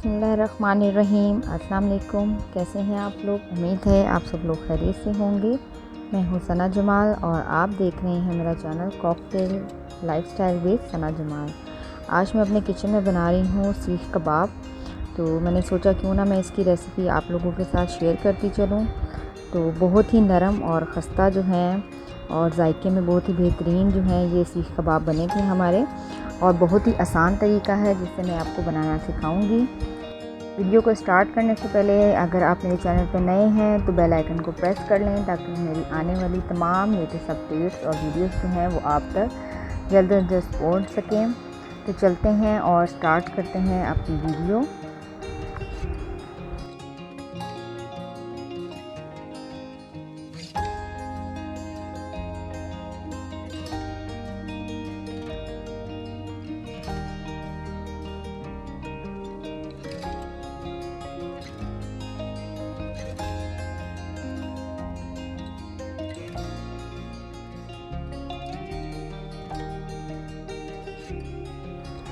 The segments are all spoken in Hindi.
बिस्मिल्लाहिर्रहमानिर्रहीम। अस्सलाम वालेकुम। कैसे हैं आप लोग? उम्मीद है आप सब लोग खैरियत से होंगे। मैं हूँ सना जमाल और आप देख रहे हैं मेरा चैनल कॉकटेल लाइफस्टाइल विद सना जमाल। आज मैं अपने किचन में बना रही हूँ सीख कबाब। तो मैंने सोचा क्यों ना मैं इसकी रेसिपी आप लोगों के साथ शेयर करती चलूँ। तो बहुत ही नरम और ख़स्ता जो हैं और जायके में बहुत ही बेहतरीन जो हैं ये सीख कबाब बने थे हमारे, और बहुत ही आसान तरीका है जिससे मैं आपको बनाना सिखाऊंगी। वीडियो को स्टार्ट करने से पहले अगर आप मेरे चैनल पर नए हैं तो बेल आइकन को प्रेस कर लें ताकि मेरी आने वाली तमाम लेटेस्ट अपडेट्स और वीडियोस जो हैं वो आप तक जल्द अज जल्द पहुँच सकें। तो चलते हैं और स्टार्ट करते हैं अपनी वीडियो।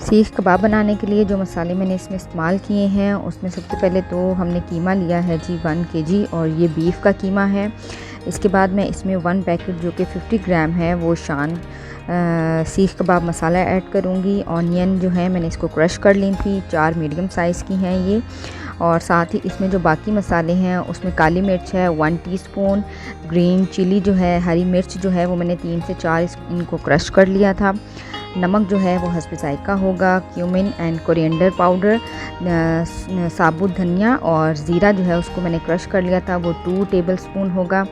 सीख कबाब बनाने के लिए जो मसाले मैंने इसमें इस्तेमाल किए हैं उसमें सबसे पहले तो हमने कीमा लिया है जी 1 kg, और ये बीफ का कीमा है। इसके बाद मैं इसमें 1 पैकेट जो कि 50 ग्राम है वो शान सीख कबाब मसाला ऐड करूँगी। ऑनियन जो है मैंने इसको क्रश कर ली थी, 4 मीडियम साइज़ की हैं ये। और साथ ही इसमें जो बाकी मसाले हैं उसमें काली मिर्च है 1 टीस्पून, ग्रीन चिली जो है हरी मिर्च जो है वो मैंने 3 से 4 इनको क्रश कर लिया था। नमक जो है वो हस्ब जायका होगा, क्यूमिन एंड कोरिएंडर पाउडर, साबुत धनिया और ज़ीरा जो है उसको मैंने क्रश कर लिया था वो 2 टेबलस्पून होगा।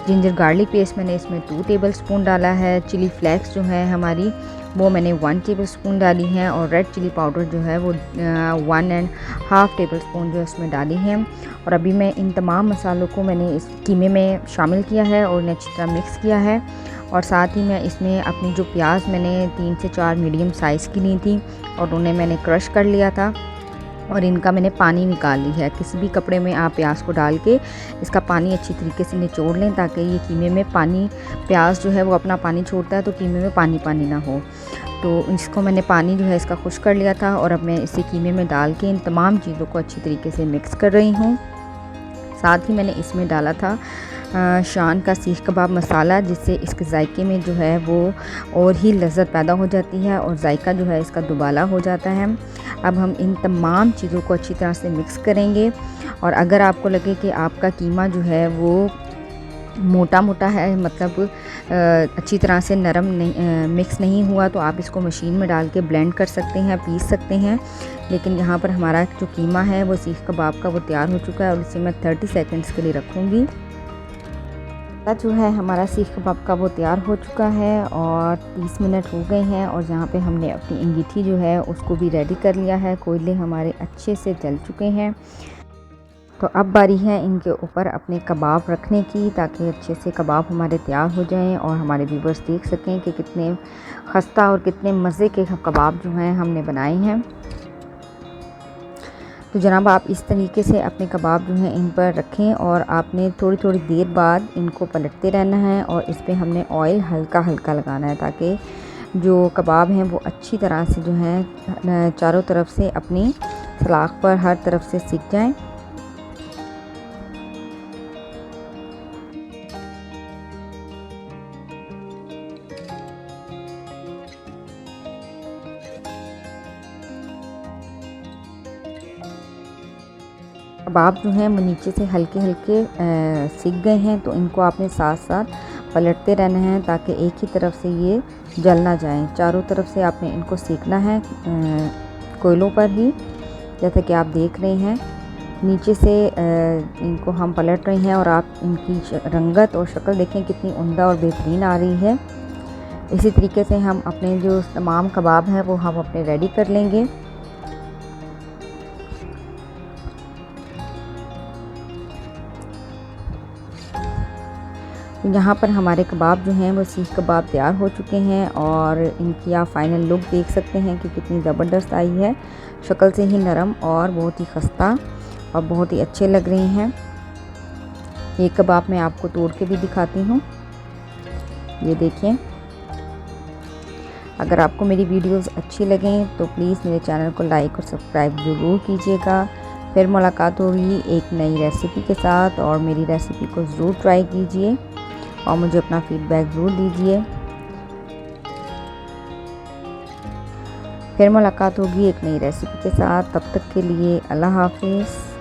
जिंजर गार्लिक पेस्ट मैंने इसमें 2 टेबलस्पून डाला है। चिली फ्लेक्स जो है हमारी वो मैंने 1 टेबलस्पून डाली है, और रेड चिली पाउडर जो है वो 1.5 टेबलस्पून जो इसमें डाली है। और अभी मैं इन तमाम मसालों को मैंने इस कीमे में शामिल किया है और इन्हें अच्छी तरह मिक्स किया है। और साथ ही मैं इसमें अपनी जो प्याज मैंने 3 से 4 मीडियम साइज़ की ली थी और उन्हें मैंने क्रश कर लिया था, और इनका मैंने पानी निकाल ली है। किसी भी कपड़े में आप प्याज को डाल के इसका पानी अच्छी तरीके से निचोड़ लें ताकि ये कीमे में पानी, प्याज जो है वो अपना पानी छोड़ता है तो कीमे में पानी पानी ना हो। तो इसको मैंने पानी जो है इसका खुश कर लिया था, और अब मैं इसे कीमे में डाल के इन तमाम चीज़ों को अच्छी तरीके से मिक्स कर रही हूँ। साथ ही मैंने इसमें डाला था शान का सीख कबाब मसाला, जिससे इसके जायके में जो है वो और ही लज़्ज़त पैदा हो जाती है और जायका जो है इसका दुबाला हो जाता है। अब हम इन तमाम चीज़ों को अच्छी तरह से मिक्स करेंगे, और अगर आपको लगे कि आपका कीमा जो है वो मोटा मोटा है, मतलब अच्छी तरह से नरम नहीं मिक्स नहीं हुआ, तो आप इसको मशीन में डाल के ब्लेंड कर सकते हैं, पीस सकते हैं। लेकिन यहाँ पर हमारा जो कीमा है वो सीख कबाब का वो तैयार हो चुका है, और इसे मैं 30 सेकंड्स के लिए रखूँगी। जो है हमारा सीख कबाब का वो तैयार हो चुका है और 30 मिनट हो गए हैं, और यहाँ पे हमने अपनी अंगीठी जो है उसको भी रेडी कर लिया है। कोयले हमारे अच्छे से जल चुके हैं। तो अब बारी है इनके ऊपर अपने कबाब रखने की, ताकि अच्छे से कबाब हमारे तैयार हो जाएं और हमारे व्यूवर्स देख सकें कि कितने खस्ता और कितने मज़े के कबाब जो हैं हमने बनाए हैं। तो जनाब आप इस तरीके से अपने कबाब जो हैं इन पर रखें, और आपने थोड़ी थोड़ी देर बाद इनको पलटते रहना है, और इस पर हमने ऑयल हल्का हल्का लगाना है ताकि जो कबाब हैं वो अच्छी तरह से जो हैं चारों तरफ से अपनी सलाख पर हर तरफ से सिक जाएं। कबाब जो हैं वो नीचे से हल्के हल्के सिक गए हैं, तो इनको आपने साथ साथ पलटते रहना है ताकि एक ही तरफ से ये जल ना जाएं। चारों तरफ से आपने इनको सेकना है कोयलों पर ही, जैसे कि आप देख रहे हैं। नीचे से इनको हम पलट रहे हैं, और आप इनकी रंगत और शक्ल देखें कितनी उम्दा और बेहतरीन आ रही है। इसी तरीके से हम अपने जो तमाम कबाब हैं वो हम अपने रेडी कर लेंगे। यहाँ पर हमारे कबाब जो हैं वो सीख कबाब तैयार हो चुके हैं, और इनकी आप फाइनल लुक देख सकते हैं कि कितनी ज़बरदस्त आई है। शक्ल से ही नरम और बहुत ही खस्ता और बहुत ही अच्छे लग रहे हैं। ये कबाब मैं आपको तोड़ के भी दिखाती हूँ, ये देखिए। अगर आपको मेरी वीडियोस अच्छी लगें तो प्लीज़ मेरे चैनल को लाइक और सब्सक्राइब ज़रूर कीजिएगा। फिर मुलाकात होगी एक नई रेसिपी के साथ, और मेरी रेसिपी को ज़रूर ट्राई कीजिए और मुझे अपना फ़ीडबैक ज़रूर दीजिए। फिर मुलाकात होगी एक नई रेसिपी के साथ, तब तक के लिए अल्लाह हाफ़िज़।